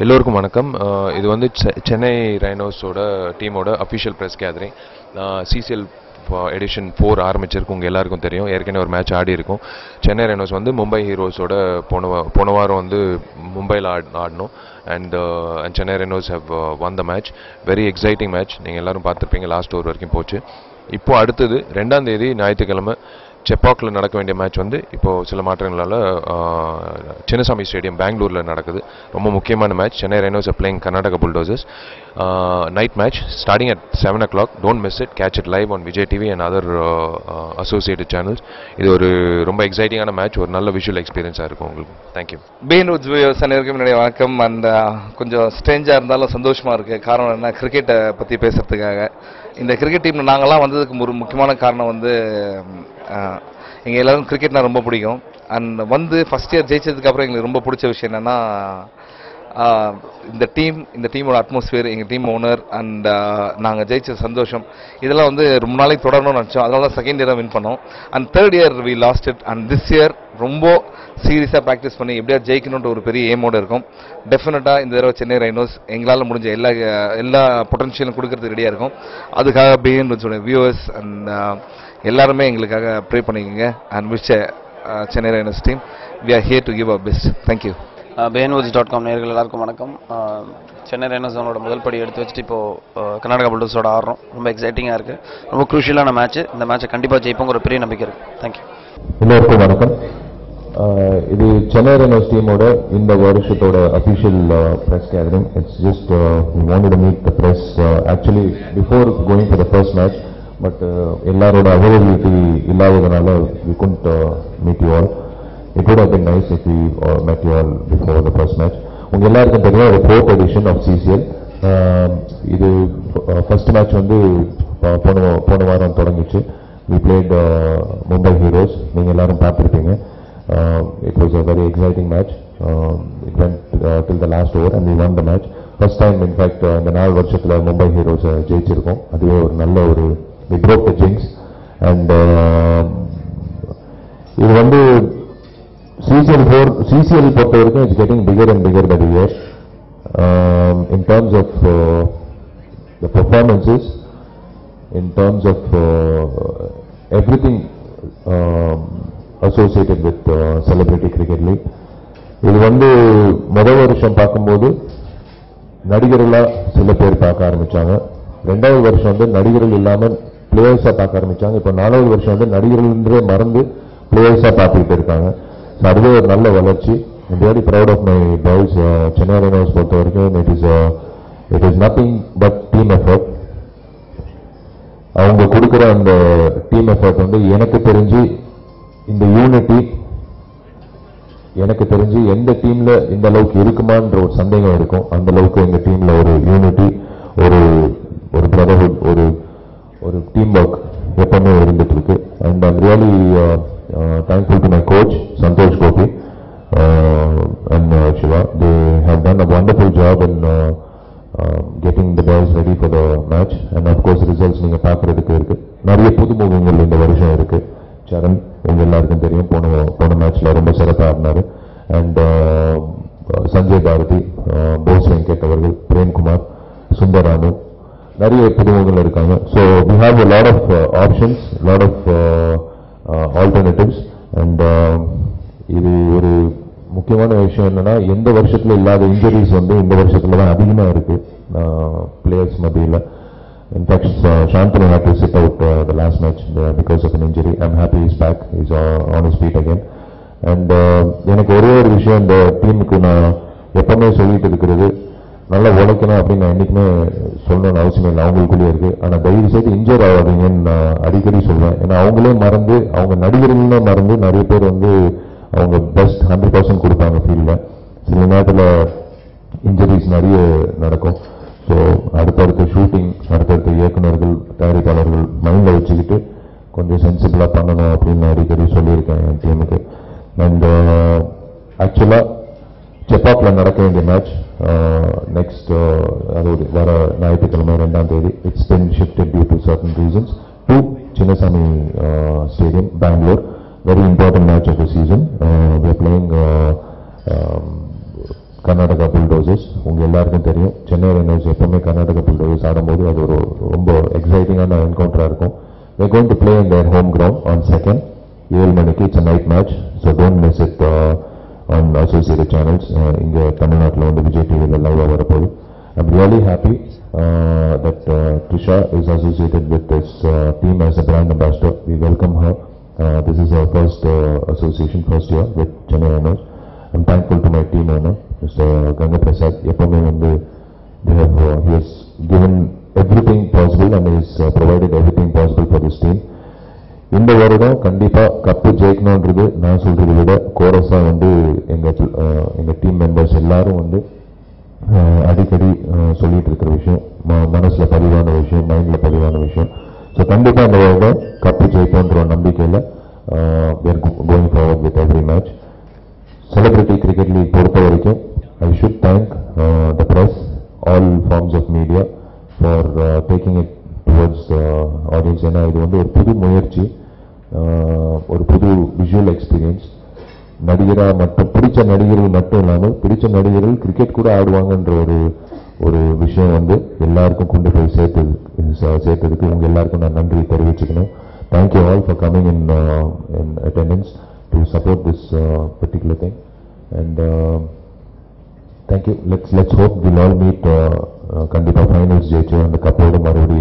எல்லோருக்கும் வணக்கம். இது வந்து சென்னை ரைனோஸோட டீமோட official press gathering. CCL edition 4 ஆரம்பிச்சிருக்கு. உங்கள் எல்லாருக்கும் தெரியும். ஏற்கனவே ஒரு மேட்ச் ஆடி இருக்கும். சென்னை ரைனோஸ் வந்து மும்பை ஹீரோஸோட போன வாரம் வந்து மும்பையில் ஆடணும். And Chennai Rhinos have won the match. Very exciting match. நீங்கள் எல்லோரும் பார்த்துருப்பீங்க. லாஸ்ட் ஓவர் வரைக்கும் போச்சு. இப்போது அடுத்தது 2ஆம் தேதி ஞாயிற்றுக்கிழமை செப்பாக்கில் நடக்க வேண்டிய மேட்ச் வந்து இப்போது சில மாற்றங்களால் சின்னசாமி ஸ்டேடியம் பெங்களூரில் நடக்குது. ரொம்ப முக்கியமான match. Chennai rhinos R playing Karnataka bulldozers. Night match starting at 7 o'clock. Don't miss it. Catch it live on Vijay TV and other associated channels. இது ஒரு ரொம்ப எக்ஸைட்டிங்கான மேட்ச். ஒரு நல்ல விஷுவல் எக்ஸ்பீரியன்ஸாக இருக்கும் உங்களுக்கு. தேங்க்யூ. பெயின் உட்ஸ் வியூவர்ஸ் அனைவருக்கும் என்னுடைய வணக்கம். அண்ட் கொஞ்சம் ஸ்ட்ரேஞ்சாக இருந்தாலும் சந்தோஷமாக இருக்குது. காரணம் என்ன, கிரிக்கெட்டை பற்றி பேசுகிறதுக்காக. இந்த கிரிக்கெட் டீமில் நாங்கள்லாம் வந்ததுக்கு ஒரு முக்கியமான காரணம் வந்து எங்கள் எல்லோரும் கிரிக்கெட்னா ரொம்ப பிடிக்கும். அண்ட் வந்து ஃபஸ்ட் இயர் ஜெயிச்சதுக்கப்புறம் எங்களுக்கு ரொம்ப பிடிச்ச விஷயம் என்னென்னா இந்த டீமோட அட்மாஸ்பியர், எங்கள் டீம் ஓனர் அண்ட் நாங்கள் ஜெயிச்ச சந்தோஷம், இதெல்லாம் வந்து ரொம்ப நாளைக்கு தொடரணும்னு நினச்சோம். அதனால தான் செகண்ட் இயராக வின் பண்ணோம். And third year we lost it. And this year ரொம்ப சீரியஸாக ப்ராக்டிஸ் பண்ணி எப்படியா ஜெயிக்கணுன்ற ஒரு பெரிய எய்மோடு இருக்கும். டெஃபினட்டாக இந்த தடவை சென்னை ரைனோஸ் எங்களால் முடிஞ்ச எல்லா பொட்டன்ஷியலும் கொடுக்கறதுக்கு ரெடியாக இருக்கும். அதுக்காக பெயின் உட்ஸோட வியூவர்ஸ் அண்ட் எல்லாருமே எங்களுக்காக ப்ரே பண்ணிக்கோங்க. And wish Chennai Rhinos team we are here to give our best. Thank you. beanwoods.com நேயர்கள் எல்லாருக்கும் வணக்கம். சென்னை ரைனோஸோட முதல் படி எடுத்து வச்சுட்டு இப்போது கர்நாடகா புல்டோஸோட ஆடுறோம். ரொம்ப எக்ஸைட்டிங்காக இருக்குது. ரொம்ப குரூஷியலான மேட்ச். இந்த மேட்சை கண்டிப்பாக ஜெயிப்போங்கிற பெரிய நம்பிக்கை இருக்குது. தேங்க்யூ. எல்லோருக்கும் வணக்கம். இது சென்னை ரைனோஸ் டீமோட இந்த வருஷத்தோட official press gathering. It's just we wanted to meet the press actually before going for the first match, but எல்லாரோட அவைலபிலிட்டி இல்லாததுனால we couldn't meet you all. It would have been nice if we met you all before the first match. உங்கள் எல்லாருக்கும் தெரியும், ஒரு 4th edition of CCL. இது first match வந்து போன வாரம் தொடங்கிச்சு. we played Mumbai Heroes. நீங்கள் எல்லாரும் பார்த்துருப்பீங்க. It was a very exciting match. It went till the last over and we won the match. First time in fact இந்த 4 வருஷத்தில் Mumbai heroes ஜெயிச்சிருக்கோம். அதுவே ஒரு நல்ல ஒரு we broke the jinx. and இது வந்து CCL பொறுத்த வரைக்கும் it's getting bigger and bigger by the year. In terms of the performances, in terms of everything associated with Celebrity Cricket League. இது வந்து முதல் வருஷம் பார்க்கும்போது நடிகர்களாக சில பேர் பார்க்க ஆரம்பித்தாங்க. 2வது வருஷம் வந்து நடிகர்கள் இல்லாமல் பிளேயர்ஸாக பார்க்க ஆரம்பித்தாங்க. இப்போ 4வது வருஷம் வந்து நடிகர்களே மறந்து பிளேயர்ஸாக பார்த்துக்கிட்டு இருக்காங்க. ஸோ அதுவே ஒரு நல்ல வளர்ச்சி. I'm really proud of my boys. Chennai Rhinos பொறுத்த வரைக்கும் it is nothing but team effort. அவங்க கொடுக்குற அந்த டீம் எஃபர்ட் வந்து எனக்கு தெரிஞ்சு இந்த யூனிட்டி, எனக்கு தெரிஞ்சு எந்த டீம்ல இந்த அளவுக்கு இருக்குமான்ற ஒரு சந்தேகம் இருக்கும். அந்த அளவுக்கு எங்க டீம்ல ஒரு யூனிட்டி, ஒரு பிரதர்ஹுட், ஒரு டீம் ஒர்க் எப்பவுமே இருந்துட்டு இருக்கு. And I'm really thankful to my coach Santosh Gopi and Shiva. They have done a wonderful job in getting the boys ready for the match. And of course results நீங்க பார்க்கறதுக்கு இருக்கு. நிறைய புது முகங்கள் இந்த வருஷம் இருக்கு. சரண் உங்க எல்லாருக்கும் தெரியும், போன மேட்ச்ல ரொம்ப சிறப்பாக ஆடினாரு. அண்ட் சஞ்சய் பாரதி, போஸ் வெங்கட் அவர்கள், பிரேம்குமார், சுந்தரானு, நிறைய புதுமுகங்கள் இருக்காங்க. So we have a lot of options, lot of alternatives. and இது ஒரு முக்கியமான விஷயம் என்னன்னா, எந்த வருஷத்துல இல்லாத இன்ஜுரிஸ் வந்து இந்த வருஷத்துல தான் அதிகமாக இருக்கு பிளேயர்ஸ் மத்தியில். In fact, Shantanu had to sit out the last match because of an injury. I'm happy he's back. He's on his feet again. And எனக்கு ஒரே ஒரு விஷயம் இந்த டீமுக்கு நான் எப்பவுமே சொல்லிட்டு இருக்கிறது, நல்லா உழைக்கணும் அப்படின்னு நான் என்றைக்குமே சொல்லணும்னு அவசியம் இல்லை, அவங்களுக்குள்ளேயே இருக்கு. ஆனால் தயவு செய்து இன்ஜூர் ஆகாதீங்கன்னு நான் அடிக்கடி சொல்வேன். ஏன்னா அவங்களே மறந்து, அவங்க நடிகர்களே மறந்து நிறைய பேர் வந்து அவங்க பெஸ்ட் 100% கொடுப்பாங்க ஃபீல்டில். சில நேரத்தில் இன்ஜுரிஸ் நிறைய நடக்கும். ஸோ அடுத்தடுத்த ஷூட்டிங், அடுத்தடுத்த இயக்குநர்கள், தயாரிப்பாளர்கள் மைண்டில் வச்சுக்கிட்டு கொஞ்சம் சென்சிபிளாக பண்ணணும் அப்படின்னு அடிக்கடி சொல்லியிருக்கேன் என் டீமுக்கு. அண்ட் ஆக்சுவலாக செப்பாக்கில் நடக்க வேண்டிய மேட்ச் நெக்ஸ்ட், அதாவது வர ஞாயிற்றுக்கிழமை 2ஆம் தேதி, it's been shifted due to certain reasons to Chinnaswamy stadium, Bangalore. Very important match of the season. We are playing Karnataka Bulldozers. உங்கள் எல்லாருக்கும் தெரியும், சென்னை ரைனர்ஸ் எப்பவுமே கர்நாடகா புல்டோசர்ஸ் ஆடும்போது அது ஒரு ரொம்ப எக்ஸைட்டிங்கான என்கவுண்டராக இருக்கும். we are going to play in their home ground on 2nd, 7 மணிக்கு. it's a night match, so don't miss it on associated channels. இங்கே தமிழ்நாட்டில் வந்து விஜய் டிவியில் லைவாக வரப்போகுது. I'm really happy that Trisha is associated with this team as a brand ambassador. We welcome her. This is her first association, first year with Chennai Rainers. I'm thankful to my team owner, Mr. Ganga Prasad. எப்பவுமே வந்து he has given everything possible and is provided everything possible for this team. இந்த வருடம் கண்டிப்பா cup ஜெயிக்கணும்ன்றது நான் சொல்றதை விட கோரஸா வந்து எங்க டீம் மெம்பர்ஸ் எல்லாரும் வந்து அடிக்கடி சொல்லிட்டு இருக்கிற விஷயம், மனசுல பதிவான விஷயம், மைண்ட்ல பதிவான விஷயம். ஸோ கண்டிப்பா இந்த வருடம் கப்பு ஜெயிப்போன்ற நம்பிக்கையில we are going forward with every match. Celebrity cricket league பொறுத்த வரைக்கும் I should thank the press, all forms of media for taking it towards audience. ஏன்னா இது வந்து ஒரு புது முயற்சி, ஒரு புது விஷுவல் எக்ஸ்பீரியன்ஸ். நடிகராக மட்டும் பிடிச்ச நடிகர்கள் மட்டும் இல்லாமல் பிடிச்ச நடிகர்கள் கிரிக்கெட் கூட ஆடுவாங்கன்ற ஒரு விஷயம் வந்து எல்லாருக்கும் கொண்டு போய் சேர்த்ததுக்கு உங்கள் எல்லாருக்கும் நான் நன்றி தெரிவிச்சுக்கணும். Thank you all for coming in attendance to support this particular thing. And thank you. Let's hope will all meet. கண்டிப்பாக ஃபைனல்ஸ் ஜெயிச்சு அந்த கப்போடு மறுபடி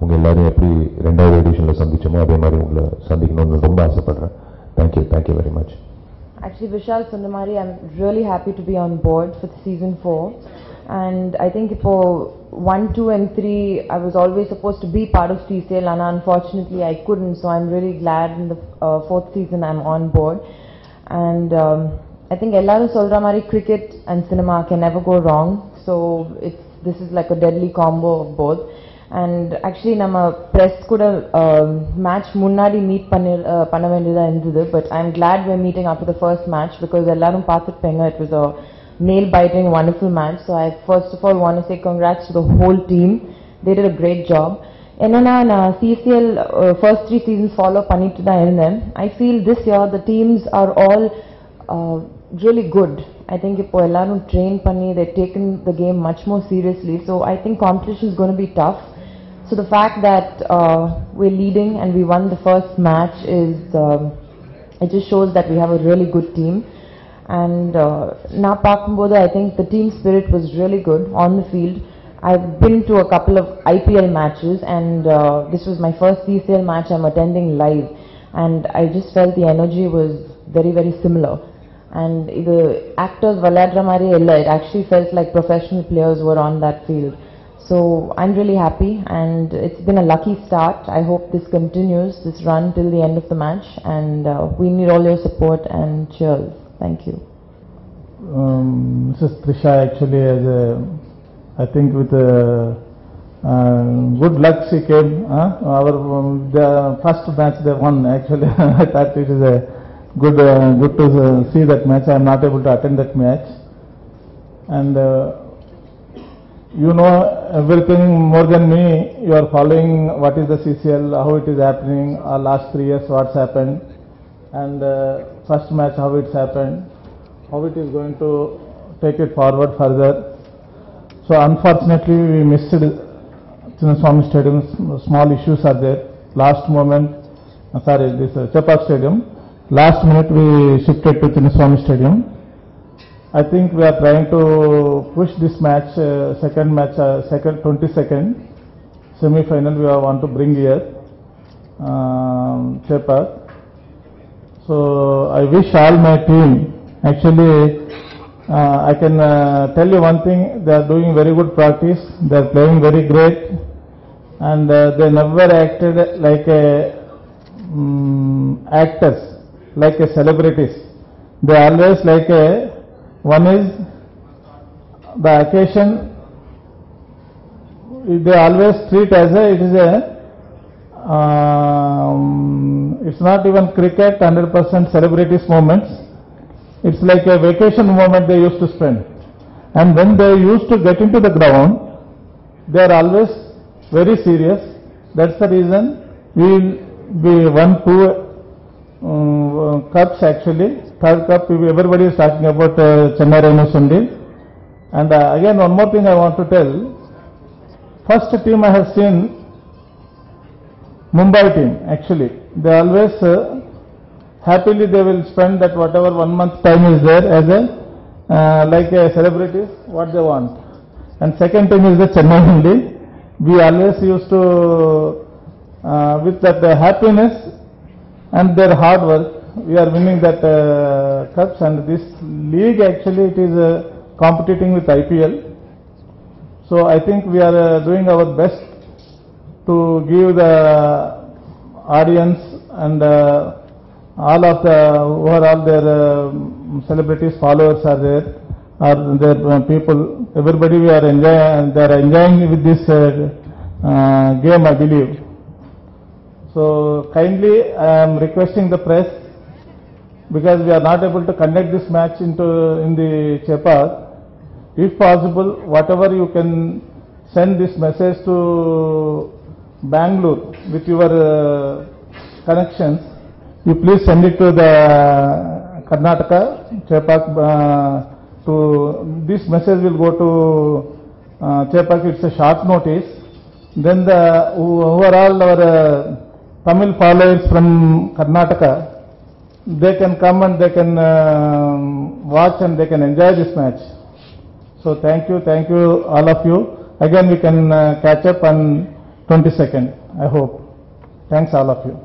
உங்கள் எல்லாரும் எப்படி 2வது எடிஷனில் சந்திச்சோமோ அதே மாதிரி உங்களை சந்திக்கணும்னு ரொம்ப ஆசைப்படுறேன். Thank you very much. Actually, Vishal Sundamari, I'm really happy to be on board for season 4. And I think for 1, 2 and 3, I was always supposed to be part of CCL and unfortunately I couldn't. So I'm really glad in the 4th season I'm on board. And I think ellaru solra mari cricket and cinema can never go wrong. So this is like a deadly combo of both. And actually nama press kuda match munnadi meet panna vendida irundhudu, but I'm glad we're meeting after the first match because ellarum paathupenga. It was a nail biting wonderful match. So I first of all want to say congrats to the whole team. They did a great job. Enna na CCL first 3 seasons follow pannittu da irundhen. I feel this year the teams are all really good. I think ipo ellarum train panni, they've taken the game much more seriously. So I think competition is going to be tough. So the fact that we're leading and we won the first match is it just shows that we have a really good team. And na paakumbodhu I think the team spirit was really good on the field. I've been to a couple of IPL matches and this was my first CCL match I'm attending live, and I just felt the energy was very very similar. And the actors valadra mari ella, it actually felt like professional players were on that field. So I'm really happy and it's been a lucky start. I hope this continues, this run till the end of the match, and we need all your support and cheers. Thank you. Mrs. Trisha actually I think with good luck she came. The first match they won actually. I thought it is a good to see that match. I am not able to attend that match, and you know everything more than me. You are following what is the CCL, how it is happening, last 3 years what's happened, and first match how it's happened, how it is going to take it forward further. So unfortunately we missed Chinnaswamy Stadium. Small issues are there. Last moment, this Chepak Stadium. Last minute we shifted to Chinnaswamy Stadium. I think we are trying to push this match, second 22nd semi-final we want to bring here, Chepak. So So I wish all my team, actually I can tell you one thing, they are doing very good practice, they are playing very great, and they never acted like actors, like celebrities. They always like one is the occasion, they always treat as it is it's not even cricket 100% celebrities moments. It's like a vacation moment they used to spend. And when they used to get into the ground, they are always very serious. That's the reason we won 2 cups actually. Third cup, everybody is talking about Chennai Rhinos only. And again, one more thing I want to tell. First team I have seen, Mumbai team actually. They always happily they will spend that whatever 1 month time is there as like a celebrities, what they want. And second thing is the Chennai only. We always used to, with that happiness and their hard work, we are winning that cups, and this league actually it is competing with IPL. So I think we are doing our best to give the audience and all of the overall their celebrities, followers are there, or their people, everybody we are enjoying, they are enjoying with this game, I believe. So kindly I am requesting the press, because we are not able to conduct this match in the Chepauk. If possible, whatever you can send this message to Bangalore with your connections, you please send it to the Karnataka Chepauk. This message will go to Chepauk. It's a short notice. Then the overall our Tamil followers from Karnataka, they can come and they can watch and they can enjoy this match. So thank you all of you. Again we can catch up on 22nd, I hope. Thanks all of you.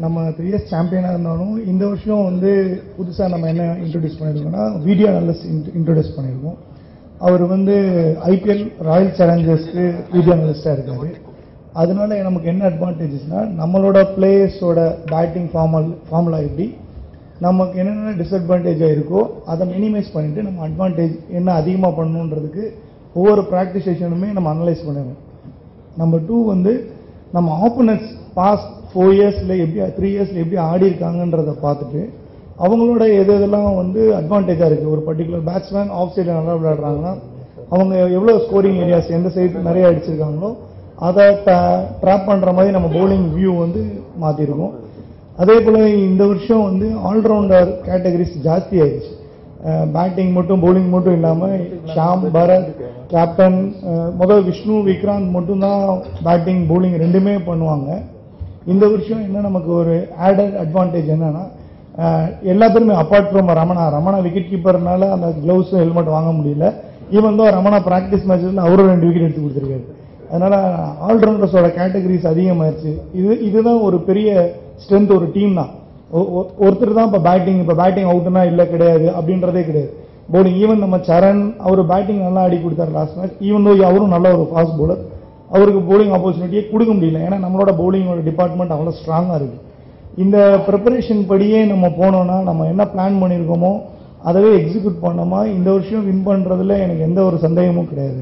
நம்ம 3 years சாம்பியனாக இருந்தாலும் இந்த வருஷம் வந்து புதுசாக நம்ம என்ன introduce பண்ணியிருக்கோம்னா video analyst introduce பண்ணியிருக்கோம். அவர் வந்து ஐபிஎல் ராயல் சேலஞ்சர்ஸ்க்கு வீடியோ அனலிஸ்டாக இருக்காரு. அதனால நமக்கு என்ன அட்வான்டேஜஸ்னா, நம்மளோட பிளேயர்ஸோட பேட்டிங் ஃபார்முலா எப்படி, நமக்கு என்னென்ன டிஸ்அட்வான்டேஜாக இருக்கோ அதை மினிமைஸ் பண்ணிட்டு நம்ம அட்வான்டேஜ் என்ன அதிகமாக பண்ணணுன்றதுக்கு ஒவ்வொரு ப்ராக்டிஸ் செஷனுமே நம்ம அனலைஸ் பண்ணிடுறோம். நம்பர் 2 வந்து நம்ம ஆப்போனன்ட்ஸ் பாஸ்ட் 4 இயர்ஸில் எப்படி 3 இயர்ஸில் எப்படி ஆடி இருக்காங்கன்றதை பார்த்துட்டு அவங்களோட எதெல்லாம் வந்து அட்வான்டேஜாக இருக்குது. ஒரு பர்டிகுலர் பேட்ஸ்மேன் ஆஃப் சைடில் நல்லா விளையாடுறாங்கன்னா அவங்க எவ்வளோ ஸ்கோரிங் ஏரியாஸ் எந்த சைடு நிறைய அடிச்சிருக்காங்களோ அதை ட்ராப் பண்ணுற மாதிரி நம்ம பவுலிங் வியூ வந்து மாற்றிருக்கோம். அதே போல் இந்த வருஷம் வந்து ஆல்ரவுண்டர் கேட்டகரிஸ் ஜாஸ்தி ஆயிடுச்சு. பேட்டிங் மட்டும் பவுலிங் மட்டும் இல்லாமல் ஷாம், பரத், கேப்டன், முதல் விஷ்ணு, விக்ராந்த் மட்டும்தான் பேட்டிங் பவுலிங் ரெண்டுமே பண்ணுவாங்க. இந்த வருஷம் என்ன நமக்கு ஒரு ஆடட் அட்வான்டேஜ் என்னன்னா, எல்லா பேருமே அப்பார்ட் ஃப்ரம் ரமணா விக்கெட் கீப்பர்னால அந்த கிளவுஸும் ஹெல்மெட் வாங்க முடியல. ஈவன் தான் ரமணா ப்ராக்டிஸ் மேட்ச்ல அவரும் 2 விக்கெட் எடுத்து கொடுத்துருக்காரு. அதனால ஆல்ரவுண்டர்ஸோட கேட்டகரிஸ் அதிகமாயிருச்சு. இதுதான் ஒரு பெரிய ஸ்ட்ரென்த் ஒரு டீம் தான். ஒருத்தர் தான் இப்போ பேட்டிங் அவுட்னா இல்லை கிடையாது அப்படின்றதே கிடையாது. பவுலிங் ஈவன் நம்ம சரண் அவர் பேட்டிங் நல்லா ஆடி கொடுத்தாரு லாஸ்ட் மேட்ச். ஈவன் தோ அவரும் நல்ல ஒரு ஃபாஸ்ட் பவுலர், அவருக்கு பவுலிங் ஆப்பர்ச்சுனிட்டியே கொடுக்க முடியல. ஏன்னா நம்மளோட பவுலிங்கோட டிபார்ட்மெண்ட் அவ்வளோ ஸ்ட்ராங்காக இருக்குது. இந்த ப்ரிப்பரேஷன் படியே நம்ம போனோம்னா நம்ம என்ன பிளான் பண்ணியிருக்கோமோ அதவே எக்ஸிக்யூட் பண்ணோமா இந்த வருஷம் வின் பண்ணுறதுல எனக்கு எந்த ஒரு சந்தேகமும் கிடையாது.